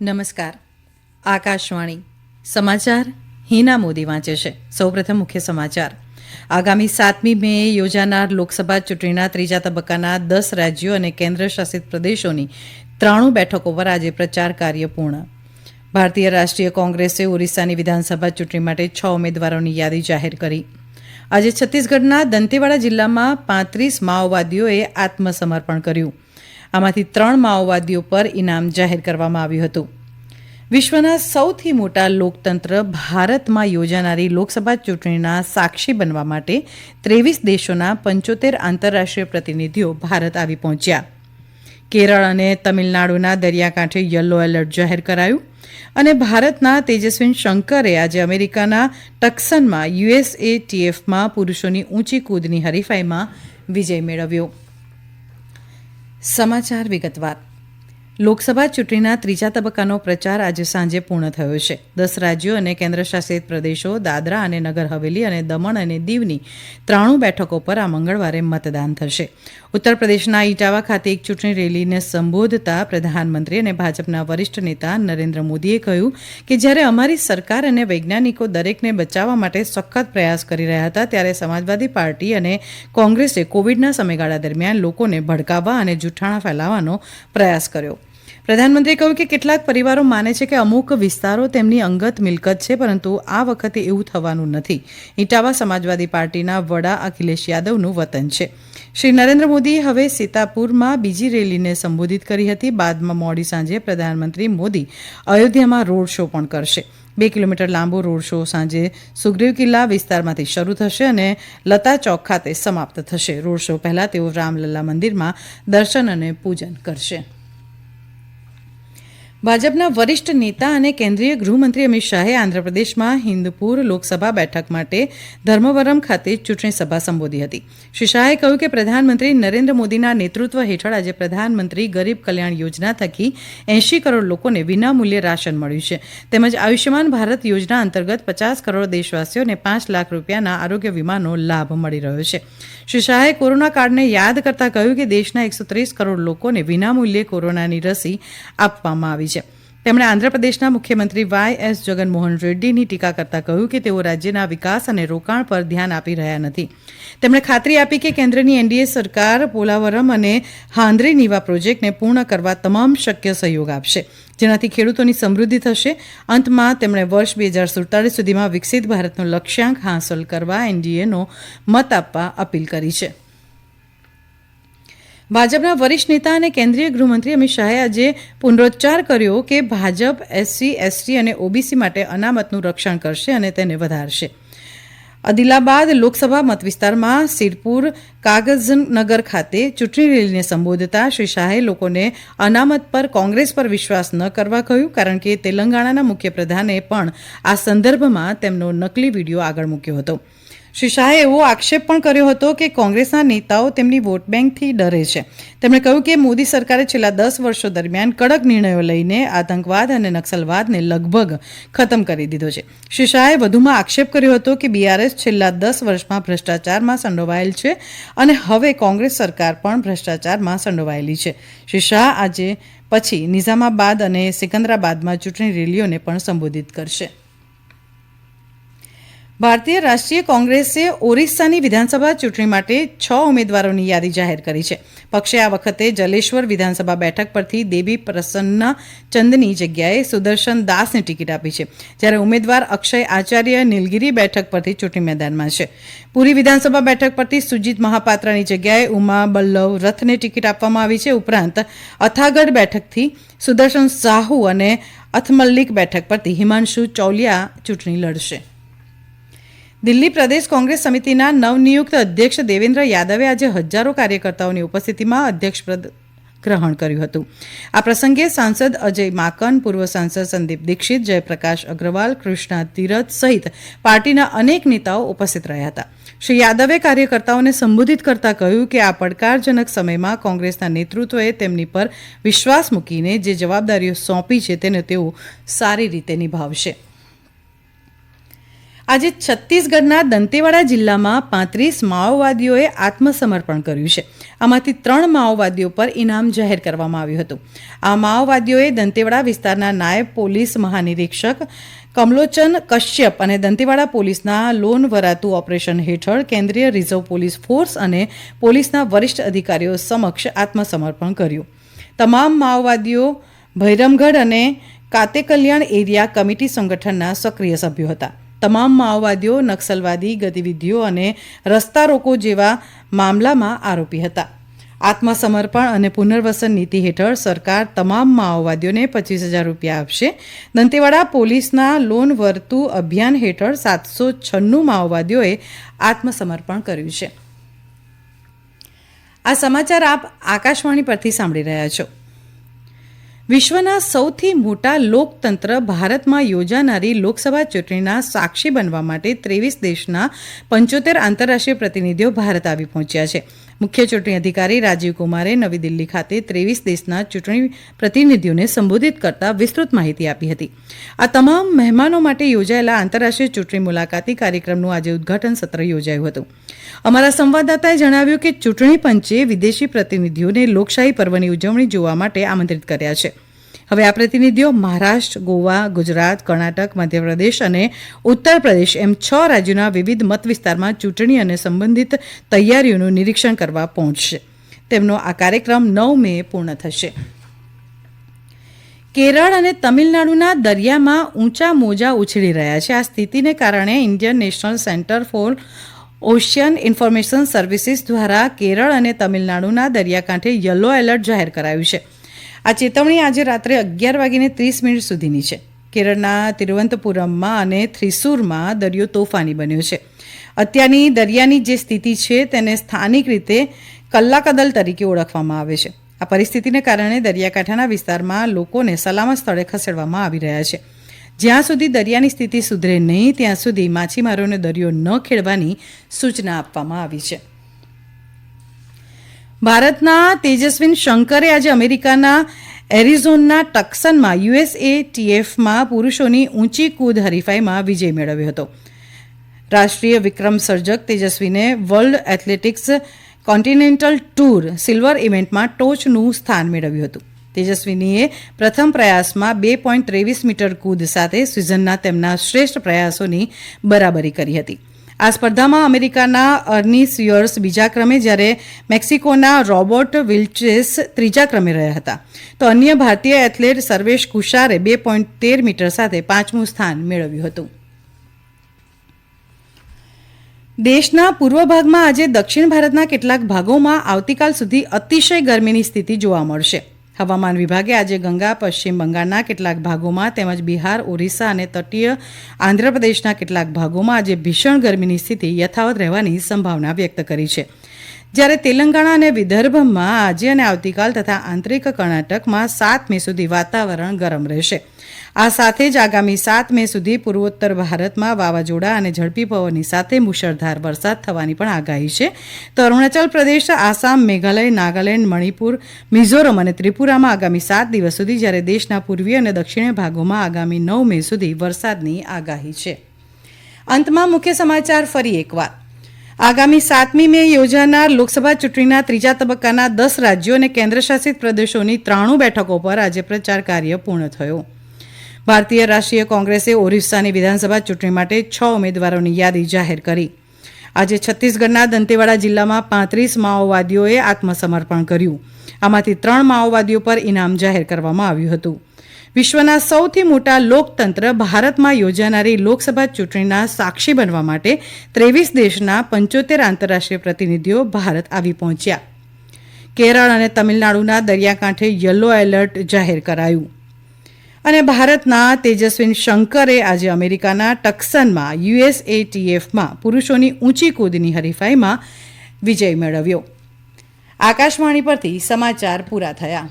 નમસ્કાર. આકાશવાણી સમાચાર હિના મોદી વાંચે છે. સૌપ્રથમ મુખ્ય સમાચાર. આગામી 7મી મેએ યોજાનાર લોકસભા ચૂંટણીના ત્રીજા તબક્કાના 10 રાજ્યો અને કેન્દ્ર શાસિત પ્રદેશોની 93 બેઠકો પર આજે પ્રચાર કાર્ય પૂર્ણ. ભારતીય રાષ્ટ્રીય કોંગ્રેસે ઓરિસ્સાની વિધાનસભા ચૂંટણી માટે 6 ઉમેદવારોની યાદી જાહેર કરી. આજે છત્તીસગઢના દંતેવાડા જિલ્લામાં 35 માઓવાદીઓએ આત્મસમર્પણ કર્યું. આમાંથી 3 માઓવાદીઓ પર ઇનામ જાહેર કરવામાં આવ્યું હતું. વિશ્વના સૌથી મોટા લોકતંત્ર ભારતમાં યોજાનારી લોકસભા ચૂંટણીના સાક્ષી બનવા માટે 23 દેશોના 75 આંતરરાષ્ટ્રીય પ્રતિનિધિઓ ભારત આવી પહોંચ્યા. કેરળ અને તમિલનાડુના દરિયાકાંઠે યલો એલર્ટ જાહેર કરાયું. અને ભારતના તેજસ્વિન શંકરે આજે અમેરિકાના ટક્સનમાં USATFમાં પુરુષોની ઊંચી કૂદની હરીફાઈમાં વિજય મેળવ્યો. સમાચાર વિગતવાર. લોકસભા ચૂંટણીના ત્રીજા તબક્કાનો પ્રચાર આજે સાંજે પૂર્ણ થયો છે. 10 રાજ્યો અને કેન્દ્રશાસિત પ્રદેશો, દાદરા અને નગર હવેલી અને દમણ અને દીવની 93 બેઠકો પર આ મંગળવારે મતદાન થશે. ઉત્તર પ્રદેશના ઇટાવા ખાતે એક ચૂંટણી રેલીને સંબોધતા પ્રધાનમંત્રી અને ભાજપના વરિષ્ઠ નેતા નરેન્દ્ર મોદીએ કહ્યું કે જ્યારે અમારી સરકાર અને વૈજ્ઞાનિકો દરેકને બચાવવા માટે સખત પ્રયાસ કરી રહ્યા હતા, ત્યારે સમાજવાદી પાર્ટી અને કોંગ્રેસે કોવિડના સમયગાળા દરમિયાન લોકોને ભડકાવવા અને જૂઠાણા ફેલાવવાનો પ્રયાસ કર્યો. પ્રધાનમંત્રીએ કહ્યું કે કેટલાક પરિવારો માને છે કે અમુક વિસ્તારો તેમની અંગત મિલકત છે, પરંતુ આ વખતે એવું થવાનું નથી. ઇટાવા સમાજવાદી પાર્ટીના વડા અખિલેશ યાદવનું વતન છે. શ્રી નરેન્દ્ર મોદીએ હવે સીતાપુરમાં બીજી રેલીને સંબોધિત કરી હતી. બાદમાં મોડી સાંજે પ્રધાનમંત્રી મોદી અયોધ્યામાં રોડ શો પણ કરશે. 2 કિલોમીટર લાંબો રોડ શો સાંજે સુગ્રીવ કિલ્લા વિસ્તારમાંથી શરૂ થશે અને લતા ચોક ખાતે સમાપ્ત થશે. રોડ શો પહેલા તેઓ રામલલ્લા મંદિરમાં દર્શન અને પૂજન કરશે. ભાજપના વરિષ્ઠ નેતા અને કેન્દ્રીય ગૃહમંત્રી અમિત શાહે આંધ્રપ્રદેશમાં હિંદપુર લોકસભા બેઠક માટે ધર્મવરમ ખાતે ચૂંટણી સભા સંબોધી હતી. શ્રી શાહે કહ્યું કે પ્રધાનમંત્રી નરેન્દ્ર મોદીના નેતૃત્વ હેઠળ આજે પ્રધાનમંત્રી ગરીબ કલ્યાણ યોજના થકી 80 કરોડ લોકોને વિનામૂલ્યે રાશન મળ્યું છે. તેમજ આયુષ્યમાન ભારત યોજના અંતર્ગત 50 કરોડ દેશવાસીઓને 5 લાખ રૂપિયાના આરોગ્ય વીમાનો લાભ મળી રહ્યો છે. શ્રી શાહે કોરોના કાળને યાદ કરતા કહ્યું કે દેશના 130 કરોડ લોકોને વિનામૂલ્યે કોરોનાની રસી આપવામાં આવી છે. તેમણે આંધ્રપ્રદેશના મુખ્યમંત્રી YS જગનમોહન રેડ્ડીની ટીકા કરતા કહ્યું કે તેઓ રાજ્યના વિકાસ અને રોકાણ પર ધ્યાન આપી રહ્યા નથી. તેમણે ખાતરી આપી કે કેન્દ્રની NDA સરકાર પોલાવરમ અને હાંદ્રીનીવા પ્રોજેક્ટને પૂર્ણ કરવા તમામ શક્ય સહયોગ આપશે, જેનાથી ખેડૂતોની સમૃદ્ધિ થશે. અંતમાં તેમણે વર્ષ 2047 સુધીમાં વિકસિત ભારતનો લક્ષ્યાંક હાંસલ કરવા NDAનો મત આપવા અપીલ કરી છે. ભાજપના વરિષ્ઠ નેતા અને કેન્દ્રીય ગૃહમંત્રી અમિત શાહે આજે પુનરોચ્ચાર કર્યો કે ભાજપ SC, ST અને OBC માટે અનામતનું રક્ષણ કરશે અને તેને વધારશે. આદિલાબાદ લોકસભા મતવિસ્તારમાં સિરપુર કાગઝનગર ખાતે ચૂંટણી રેલીને સંબોધતા શ્રી શાહે લોકોને અનામત પર કોંગ્રેસ પર વિશ્વાસ ન કરવા કહ્યું, કારણ કે તેલંગાણાના મુખ્યપ્રધાને પણ આ સંદર્ભમાં તેમનો નકલી વિડીયો આગળ મૂક્યો હતો. શ્રી શાહે એવો આક્ષેપ પણ કર્યો હતો કે કોંગ્રેસના નેતાઓ તેમની વોટ બેંકથી ડરે છે. તેમણે કહ્યું કે મોદી સરકારે છેલ્લા 10 વર્ષો દરમિયાન કડક નિર્ણયો લઈને આતંકવાદ અને નક્સલવાદને લગભગ ખતમ કરી દીધો છે. શ્રી શાહે વધુમાં આક્ષેપ કર્યો હતો કે BRS છેલ્લા 10 વર્ષમાં ભ્રષ્ટાચારમાં સંડોવાયેલ છે અને હવે કોંગ્રેસ સરકાર પણ ભ્રષ્ટાચારમાં સંડોવાયેલી છે. શ્રી શાહ આજે પછી નિઝામાબાદ અને સિકંદરાબાદમાં ચૂંટણી રેલીઓને પણ સંબોધિત કરશે. ભારતીય રાષ્ટ્રીય કોંગ્રેસે ઓરિસ્સાની વિધાનસભા ચૂંટણી માટે 6 ઉમેદવારોની યાદી જાહેર કરી છે. પક્ષે આ વખતે જલેશ્વર વિધાનસભા બેઠક પરથી દેવી પ્રસન્ના ચંદની જગ્યાએ સુદર્શન દાસને ટિકિટ આપી છે, જ્યારે ઉમેદવાર અક્ષય આચાર્ય નીલગિરી બેઠક પરથી ચૂંટણી મેદાનમાં છે. પુરી વિધાનસભા બેઠક પરથી સુજીત મહાપાત્રની જગ્યાએ ઉમા બલ્લવ રથને ટિકિટ આપવામાં આવી છે. ઉપરાંત અથાગઢ બેઠકથી સુદર્શન સાહુ અને અથમલ્લિક બેઠક પરથી હિમાંશુ ચૌલિયા ચૂંટણી લડશે. દિલ્હી પ્રદેશ કોંગ્રેસ સમિતિના નવનિયુક્ત અધ્યક્ષ દેવેન્દ્ર યાદવે આજે હજારો કાર્યકર્તાઓની ઉપસ્થિતિમાં અધ્યક્ષપદ ગ્રહણ કર્યું હતું. આ પ્રસંગે સાંસદ અજય માકન, પૂર્વ સાંસદ સંદીપ દીક્ષિત, જયપ્રકાશ અગ્રવાલ, કૃષ્ણા તીરથ સહિત પાર્ટીના અનેક નેતાઓ ઉપસ્થિત રહ્યા હતા. શ્રી યાદવે કાર્યકર્તાઓને સંબોધિત કરતા કહ્યું કે આ પડકારજનક સમયમાં કોંગ્રેસના નેતૃત્વએ તેમની પર વિશ્વાસ મૂકીને જે જવાબદારીઓ સોંપી છે તેને તેઓ સારી રીતે નિભાવશે. આજે છત્તીસગઢના દંતેવાડા જિલ્લામાં 35 માઓવાદીઓએ આત્મસમર્પણ કર્યું છે. આમાંથી 3 માઓવાદીઓ પર ઇનામ જાહેર કરવામાં આવ્યું હતું. આ માઓવાદીઓએ દંતેવાડા વિસ્તારના નાયબ પોલીસ મહાનિરીક્ષક કમલોચન કશ્યપ અને દંતેવાડા પોલીસના લોન વરાતુ ઓપરેશન હેઠળ કેન્દ્રીય રિઝર્વ પોલીસ ફોર્સ અને પોલીસના વરિષ્ઠ અધિકારીઓ સમક્ષ આત્મસમર્પણ કર્યું. તમામ માઓવાદીઓ ભૈરમગઢ અને કાતેકલ્યાણ એરિયા કમિટી સંગઠનના સક્રિય સભ્યો હતા. તમામ માઓવાદીઓ નક્સલવાદી ગતિવિધિઓ અને રસ્તા રોકો જેવા મામલામાં આરોપી હતા. આત્મસમર્પણ અને પુનર્વસન નીતિ હેઠળ સરકાર તમામ માઓવાદીઓને 25,000 રૂપિયા આપશે. દંતેવાડા પોલીસના લોન વરતુ અભિયાન હેઠળ 796 માઓવાદીઓએ આત્મસમર્પણ કર્યું છે. આ સમાચાર આપ આકાશવાણી પરથી સાંભળી રહ્યા છો. વિશ્વના સૌથી મોટા લોકતંત્ર ભારતમાં યોજાનારી લોકસભા ચૂંટણીના સાક્ષી બનવા માટે 23 દેશના 75 આંતરરાષ્ટ્રીય પ્રતિનિધિઓ ભારત આવી પહોંચ્યા છે. મુખ્ય ચૂંટણી અધિકારી રાજીવ કુમારે નવી દિલ્હી ખાતે 23 દેશના ચૂંટણી પ્રતિનિધિઓને સંબોધિત કરતા વિસ્તૃત માહિતી આપી હતી. આ તમામ મહેમાનો માટે યોજાયેલા આંતરરાષ્ટ્રીય ચૂંટણી મુલાકાતી કાર્યક્રમનું આજે ઉદઘાટન સત્ર યોજાયું હતું. અમારા સંવાદદાતાએ જણાવ્યું કે ચૂંટણી પંચે વિદેશી પ્રતિનિધિઓને લોકશાહી પર્વની ઉજવણી જોવા માટે આમંત્રિત કર્યા છે. હવે આ પ્રતિનિધિઓ મહારાષ્ટ્ર, ગોવા, ગુજરાત, કર્ણાટક, મધ્યપ્રદેશ અને ઉત્તર પ્રદેશ એમ 6 રાજ્યોના વિવિધ મત વિસ્તારમાં ચૂંટણી અને સંબંધિત તૈયારીઓનું નિરીક્ષણ કરવા પહોંચશે. તેમનો આ કાર્યક્રમ 9 મે પૂર્ણ થશે. કેરળ અને તમિલનાડુના દરિયામાં ઊંચા મોજા ઉછળી રહ્યા છે. આ સ્થિતિને કારણે Indian national centre for ocean information services દ્વારા કેરળ અને તમિલનાડુના દરિયાકાંઠે યલો એલર્ટ જાહેર કરાયું છે. આ ચેતવણી આજે રાત્રે 11:30 સુધીની છે. કેરળના તિરુવનંતપુરમમાં અને થ્રિસુરમાં દરિયો તોફાની બન્યો છે. અત્યારની દરિયાની જે સ્થિતિ છે તેને સ્થાનિક રીતે કલ્લાકદલ તરીકે ઓળખવામાં આવે છે. આ પરિસ્થિતિને કારણે દરિયાકાંઠાના વિસ્તારમાં લોકોને સલામત સ્થળે ખસેડવામાં આવી રહ્યા છે. જ્યાં સુધી દરિયાની સ્થિતિ સુધરે નહીં ત્યાં સુધી માછીમારોને દરિયો ન ખેડવાની સૂચના આપવામાં આવી છે. ભારતના તેજસ્વીન શંકરે આજે અમેરિકાના એરિઝોના ટક્સનમાં USATFમાં પુરુષોની ઊંચી કૂદ હરીફાઈમાં વિજય મેળવ્યો હતો. રાષ્ટ્રીય વિક્રમ સર્જક તેજસ્વીને world athletics continental tour silver ઇવેન્ટમાં ટોચનું સ્થાન મેળવ્યું હતું. તેજસ્વીનીએ પ્રથમ પ્રયાસમાં 2.23 મીટર કૂદ સાથે સ્વિઝનના તેમના શ્રેષ્ઠ પ્રયાસોની બરાબરી કરી હતી. આ સ્પર્ધામાં અમેરિકાના અર્ની સિયર્સ બીજા ક્રમે જ્યારે મેક્સિકોના રોબર્ટ વિલ્ચેસ ત્રીજા ક્રમે રહ્યા હતા. તો અન્ય ભારતીય એથ્લેટ સર્વેશ કુશારે 2.13 મીટર સાથે 5મું સ્થાન મેળવ્યું હતું. દેશના પૂર્વ ભાગમાં આજે દક્ષિણ ભારતના કેટલાક ભાગોમાં આવતીકાલ સુધી અતિશય ગરમીની સ્થિતિ જોવા મળશે. હવામાન વિભાગે આજે ગંગા, પશ્ચિમ બંગાળના કેટલાક ભાગોમાં તેમજ બિહાર, ઓરિસ્સા અને તટીય આંધ્રપ્રદેશના કેટલાક ભાગોમાં આજે ભીષણ ગરમીની સ્થિતિ યથાવત રહેવાની સંભાવના વ્યક્ત કરી છે. જ્યારે તેલંગાણા અને વિદર્ભમાં આજે અને આવતીકાલ તથા આંતરિક કર્ણાટકમાં 7 મે સુધી વાતાવરણ ગરમ રહેશે. આ સાથે જ આગામી 7 મે સુધી પૂર્વોત્તર ભારતમાં વાવાઝોડા અને ઝડપી પવનની સાથે મુશળધાર વરસાદ થવાની પણ આગાહી છે. તો અરુણાચલ પ્રદેશ, આસામ, મેઘાલય, નાગાલેન્ડ, મણિપુર, મિઝોરમ અને ત્રિપુરામાં આગામી 7 દિવસ સુધી, જ્યારે દેશના પૂર્વીય અને દક્ષિણીય ભાગોમાં આગામી 9 મે સુધી વરસાદની આગાહી છે. અંતમાં મુખ્ય સમાચાર ફરી એકવાર. આગામી 7મી મે યોજાનાર લોકસભા ચૂંટણીના ત્રીજા તબક્કાના 10 રાજ્યો અને કેન્દ્રશાસિત પ્રદેશોની 93 બેઠકો પર આજે પ્રચાર કાર્ય પૂર્ણ થયો. ભારતીય રાષ્ટ્રીય કોંગ્રેસે ઓરિસ્સાની વિધાનસભા ચૂંટણી માટે 6 ઉમેદવારોની યાદી જાહેર કરી. આજે છત્તીસગઢના દંતેવાડા જિલ્લામાં 35 માઓવાદીઓએ આત્મસમર્પણ કર્યું. આમાંથી 3 માઓવાદીઓ પર ઇનામ જાહેર કરવામાં આવ્યું હતું. વિશ્વના સૌથી મોટા લોકતંત્ર ભારતમાં યોજાનારી લોકસભા ચૂંટણીના સાક્ષી બનવા માટે 23 દેશના 75 આંતરરાષ્ટ્રીય પ્રતિનિધિઓ ભારત આવી પહોંચ્યા. કેરળ અને તમિલનાડુના દરિયાકાંઠે યલો એલર્ટ જાહેર કરાયું. અને ભારતના તેજસ્વીન શંકરે આજે અમેરિકાના ટક્સનમાં USATFમાં પુરુષોની ઊંચી કૂદની હરીફાઈમાં વિજય મેળવ્યો. આકાશવાણી પરથી સમાચાર પૂરા થયા.